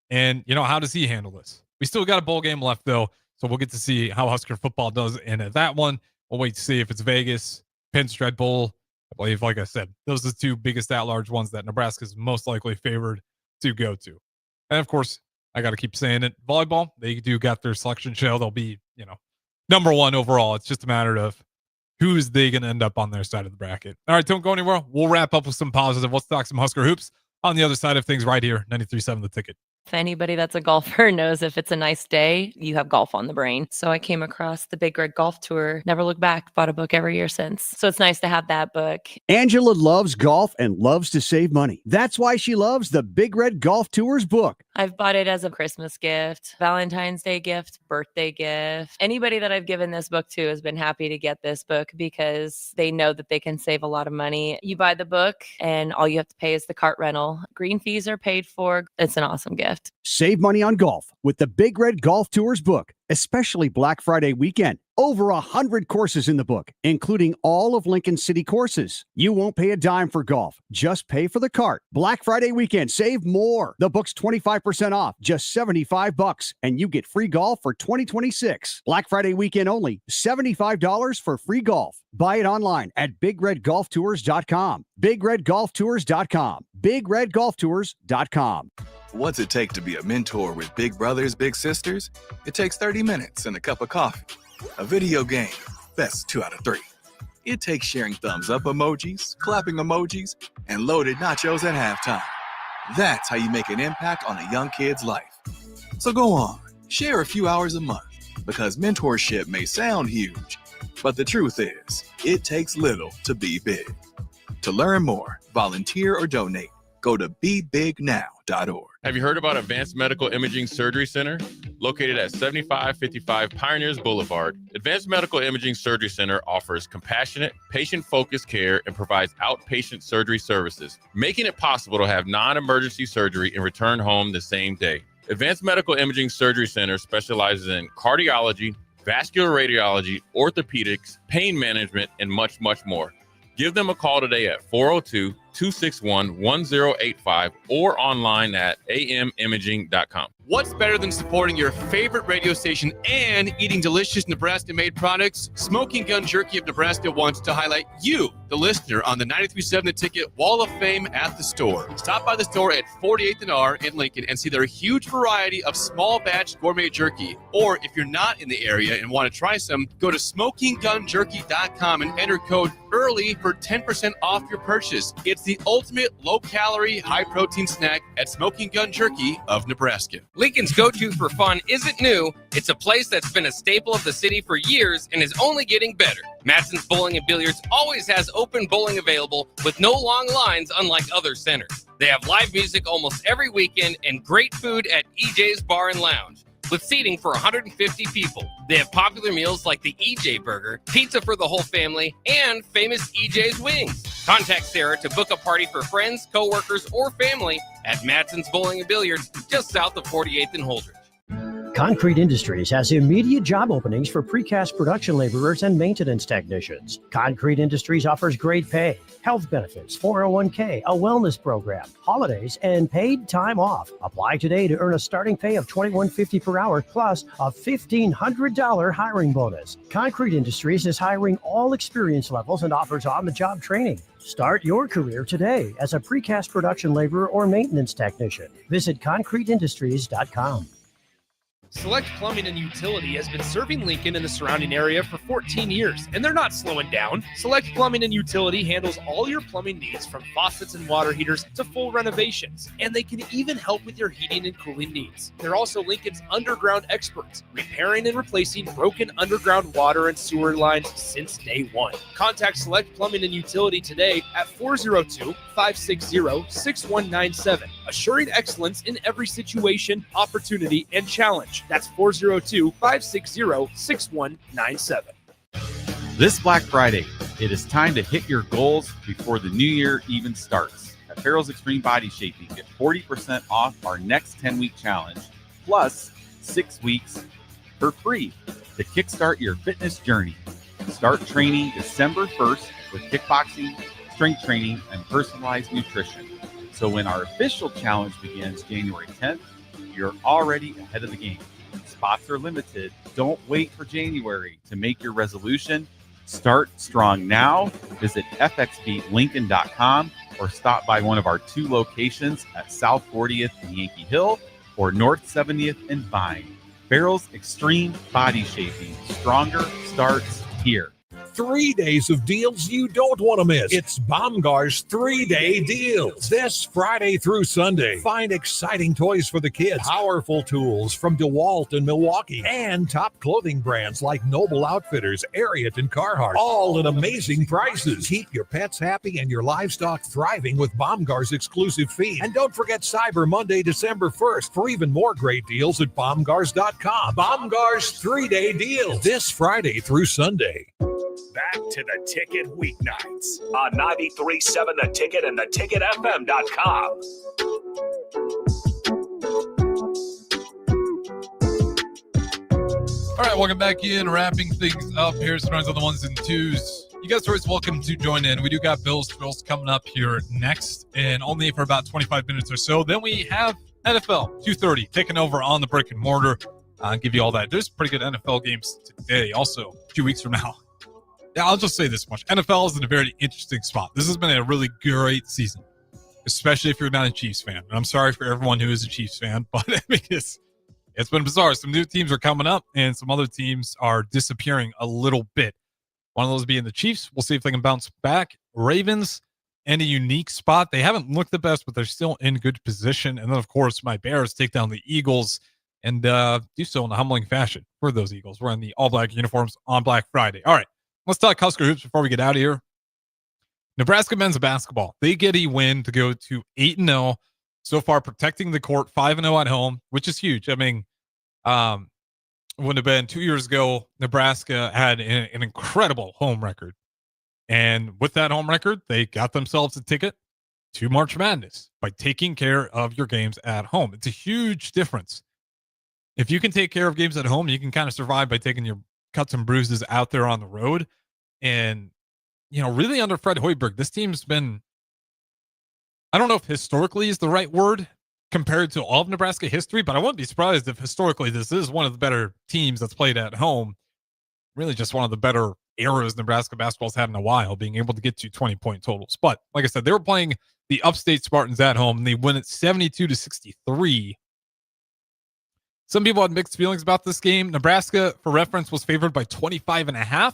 And, how does he handle this? We still got a bowl game left, though, so we'll get to see how Husker football does in that one. We'll wait to see if it's Vegas, Pinstripe Bowl, believe, like I said, those are the two biggest at-large ones that Nebraska is most likely favored to go to. And of course, I got to keep saying it, volleyball, they do got their selection show. They'll be, number one overall. It's just a matter of who's they going to end up on their side of the bracket. All right, don't go anywhere. We'll wrap up with some positive. We'll talk some Husker hoops on the other side of things right here, 93.7 The Ticket. If anybody that's a golfer knows if it's a nice day, you have golf on the brain. So I came across the Big Red Golf Tour, never looked back, bought a book every year since. So it's nice to have that book. Angela loves golf and loves to save money. That's why she loves the Big Red Golf Tours book. I've bought it as a Christmas gift, Valentine's Day gift, birthday gift. Anybody that I've given this book to has been happy to get this book because they know that they can save a lot of money. You buy the book and all you have to pay is the cart rental. Green fees are paid for. It's an awesome gift. Save money on golf with the Big Red Golf Tours book, especially Black Friday weekend. Over 100 courses in the book, including all of Lincoln City courses. You won't pay a dime for golf. Just pay for the cart. Black Friday weekend, save more. The book's 25% off, just $75, and you get free golf for 2026. Black Friday weekend only, $75 for free golf. Buy it online at BigRedGolfTours.com. BigRedGolfTours.com. BigRedGolfTours.com. What's it take to be a mentor with big brothers, big sisters? It takes 30 minutes and a cup of coffee. A video game, best 2 out of 3. It takes sharing thumbs up emojis, clapping emojis, and loaded nachos at halftime. That's how you make an impact on a young kid's life. So go on, share a few hours a month, because mentorship may sound huge, but the truth is, it takes little to be big. To learn more, volunteer, or donate, go to BeBigNow.org. Have you heard about Advanced Medical Imaging Surgery Center? Located at 7555 Pioneers Boulevard, Advanced Medical Imaging Surgery Center offers compassionate, patient-focused care and provides outpatient surgery services, making it possible to have non-emergency surgery and return home the same day. Advanced Medical Imaging Surgery Center specializes in cardiology, vascular radiology, orthopedics, pain management, and much, much more. Give them a call today at 402-261-1085 or online at amimaging.com. What's better than supporting your favorite radio station and eating delicious Nebraska-made products? Smoking Gun Jerky of Nebraska wants to highlight you, the listener, on the 93.7 The Ticket Wall of Fame at the store. Stop by the store at 48th and R in Lincoln and see their huge variety of small batch gourmet jerky. Or if you're not in the area and want to try some, go to smokinggunjerky.com and enter code EARLY for 10% off your purchase. It's the ultimate low-calorie, high-protein snack at Smoking Gun Jerky of Nebraska. Lincoln's go-to for fun isn't new. It's a place that's been a staple of the city for years and is only getting better. Matson's Bowling and Billiards always has open bowling available with no long lines unlike other centers. They have live music almost every weekend and great food at EJ's Bar and Lounge, with seating for 150 people. They have popular meals like the EJ Burger, pizza for the whole family, and famous EJ's Wings. Contact Sarah to book a party for friends, coworkers, or family at Matson's Bowling and Billiards, just south of 48th and Holdridge. Concrete Industries has immediate job openings for precast production laborers and maintenance technicians. Concrete Industries offers great pay, health benefits, 401k, a wellness program, holidays, and paid time off. Apply today to earn a starting pay of $21.50 per hour plus a $1,500 hiring bonus. Concrete Industries is hiring all experience levels and offers on-the-job training. Start your career today as a precast production laborer or maintenance technician. Visit concreteindustries.com. Select Plumbing and Utility has been serving Lincoln and the surrounding area for 14 years, and they're not slowing down. Select Plumbing and Utility handles all your plumbing needs, from faucets and water heaters to full renovations, and they can even help with your heating and cooling needs. They're also Lincoln's underground experts, repairing and replacing broken underground water and sewer lines since day one. Contact Select Plumbing and Utility today at 402-560-6197, assuring excellence in every situation, opportunity, and challenge. That's 402-560-6197. This Black Friday, it is time to hit your goals before the new year even starts. At Farrell's Extreme Body Shaping, get 40% off our next 10-week challenge, plus 6 weeks for free to kickstart your fitness journey. Start training December 1st with kickboxing, strength training, and personalized nutrition. So when our official challenge begins January 10th, you're already ahead of the game. Spots are limited. Don't wait for January to make your resolution. Start strong now. Visit fxblincoln.com or stop by one of our 2 locations at South 40th and Yankee Hill or North 70th and Vine. Farrell's Extreme Body Shaping. Stronger starts here. 3 days of deals you don't want to miss. It's Baumgar's 3-day deals. This Friday through Sunday, find exciting toys for the kids, powerful tools from DeWalt and Milwaukee, and top clothing brands like Noble Outfitters, Ariat, and Carhartt, all at amazing prices. Keep your pets happy and your livestock thriving with Baumgar's exclusive feed. And don't forget Cyber Monday, December 1st for even more great deals at Baumgars.com. Baumgar's 3-day deals this Friday through Sunday. Back to the Ticket weeknights on 93.7 The Ticket and theticketfm.com. All right, welcome back in. Wrapping things up here. Starting on the ones and twos. You guys are always welcome to join in. We do got Bills Thrills coming up here next, and only for about 25 minutes or so. Then we have NFL 2:30 taking over on the brick and mortar. I'll give you all that. There's pretty good NFL games today, also 2 weeks from now. Yeah, I'll just say this much. NFL is in a very interesting spot. This has been a really great season, especially if you're not a Chiefs fan. And I'm sorry for everyone who is a Chiefs fan, but I mean, it's been bizarre. Some new teams are coming up, and some other teams are disappearing a little bit. One of those being the Chiefs. We'll see if they can bounce back. Ravens in a unique spot. They haven't looked the best, but they're still in good position. And then, of course, my Bears take down the Eagles and do so in a humbling fashion for those Eagles. We're in the all-black uniforms on Black Friday. All right. Let's talk Husker hoops before we get out of here. Nebraska men's basketball. They get a win to go to 8-0. So far, protecting the court, 5-0 at home, which is huge. I mean, would have been 2 years ago, Nebraska had an incredible home record. And with that home record, they got themselves a ticket to March Madness by taking care of your games at home. It's a huge difference. If you can take care of games at home, you can kind of survive by taking your cuts and bruises out there on the road. And, you know, really under Fred Hoiberg, this team's been, I don't know if historically is the right word compared to all of Nebraska history, but I wouldn't be surprised if historically this is one of the better teams that's played at home. Really just one of the better eras Nebraska basketball's had in a while, being able to get to 20-point totals. But like I said, they were playing the upstate Spartans at home, and they win it 72-63. Some people had mixed feelings about this game. Nebraska, for reference, was favored by 25.5.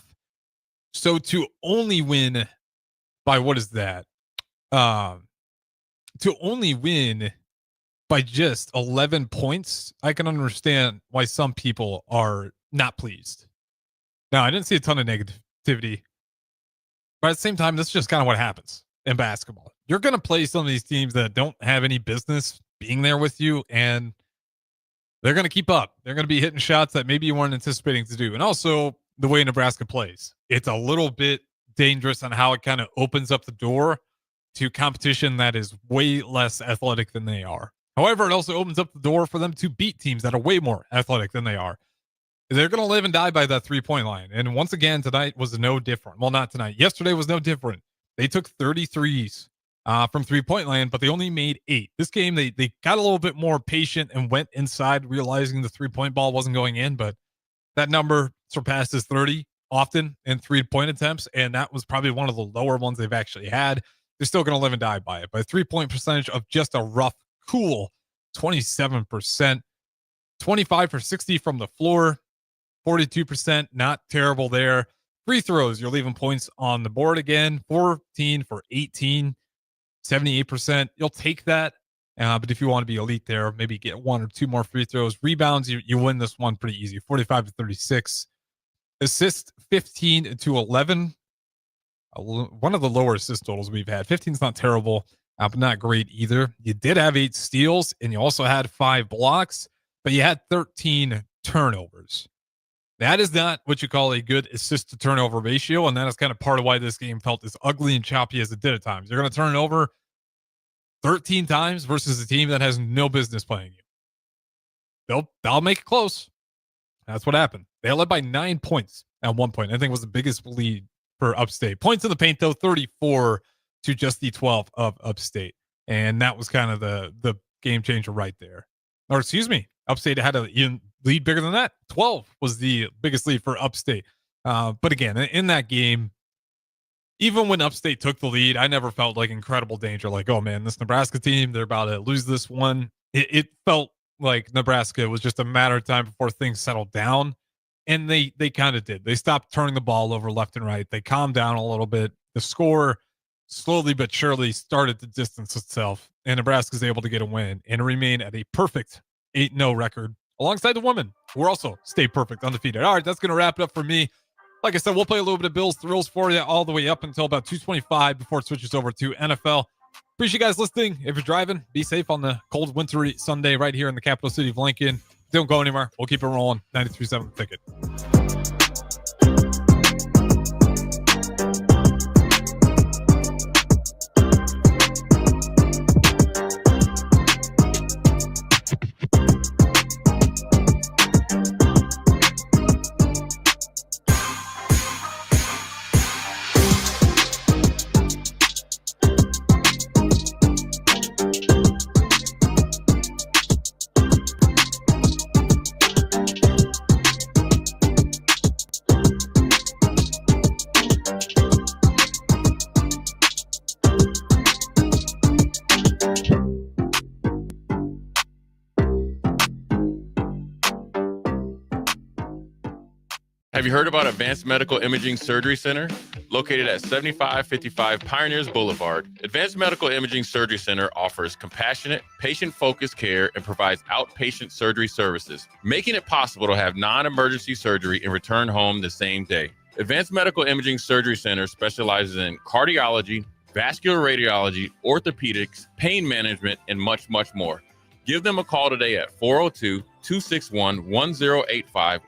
So to only win by, what is that? To only win by just 11 points, I can understand why some people are not pleased. Now, I didn't see a ton of negativity, but at the same time, this is just kind of what happens in basketball. You're going to play some of these teams that don't have any business being there with you, and they're going to keep up. They're going to be hitting shots that maybe you weren't anticipating to do. And also the way Nebraska plays, it's a little bit dangerous on how it kind of opens up the door to competition that is way less athletic than they are. However, it also opens up the door for them to beat teams that are way more athletic than they are. They're going to live and die by that 3-point line. And once again, tonight was no different. Well, not tonight. Yesterday was no different. They took 33s from 3-point line, but they only made 8. This game, they got a little bit more patient and went inside, realizing the 3-point ball wasn't going in, but that number surpasses 30 often in 3-point attempts, and that was probably one of the lower ones they've actually had. They're still going to live and die by it. By a 3-point percentage of just a rough, cool 27%, 25 for 60 from the floor, 42%, not terrible there. Free throws, you're leaving points on the board again, 14 for 18, 78%. You'll take that. But if you want to be elite there, maybe get 1 or 2 more free throws. Rebounds, you win this one pretty easy, 45 to 36. Assists, 15 to 11. One of the lower assist totals we've had. 15 is not terrible, but not great either. You did have 8 steals, and you also had 5 blocks, but you had 13 turnovers. That is not what you call a good assist to turnover ratio, and that is kind of part of why this game felt as ugly and choppy as it did at times. You're going to turn it over 13 times versus a team that has no business playing you. They'll make it close. That's what happened. They led by 9 points at one point. I think it was the biggest lead for Upstate. Points in the paint, though, 34 to just the 12 of Upstate. And that was kind of the game changer right there. Or excuse me, Upstate had a lead bigger than that. 12 was the biggest lead for Upstate. But again, in that game, even when Upstate took the lead, I never felt like incredible danger. Like, oh man, this Nebraska team, they're about to lose this one. It felt like Nebraska was just a matter of time before things settled down. And they kind of did. They stopped turning the ball over left and right. They calmed down a little bit. The score slowly but surely started to distance itself. And Nebraska's able to get a win and remain at a perfect 8-0 record alongside the women, who also stay perfect, undefeated. All right, that's going to wrap it up for me. Like I said, we'll play a little bit of Bills Thrills for you all the way up until about 2:25 before it switches over to NFL. Appreciate you guys listening. If you're driving, be safe on the cold, wintry Sunday right here in the capital city of Lincoln. Don't go anywhere. We'll keep it rolling. 93.7 The Ticket. Have you heard about Advanced Medical Imaging Surgery Center? Located at 7555 Pioneers Boulevard, Advanced Medical Imaging Surgery Center offers compassionate, patient-focused care and provides outpatient surgery services, making it possible to have non-emergency surgery and return home the same day. Advanced Medical Imaging Surgery Center specializes in cardiology, vascular radiology, orthopedics, pain management, and much, much more. Give them a call today at 402-261-1085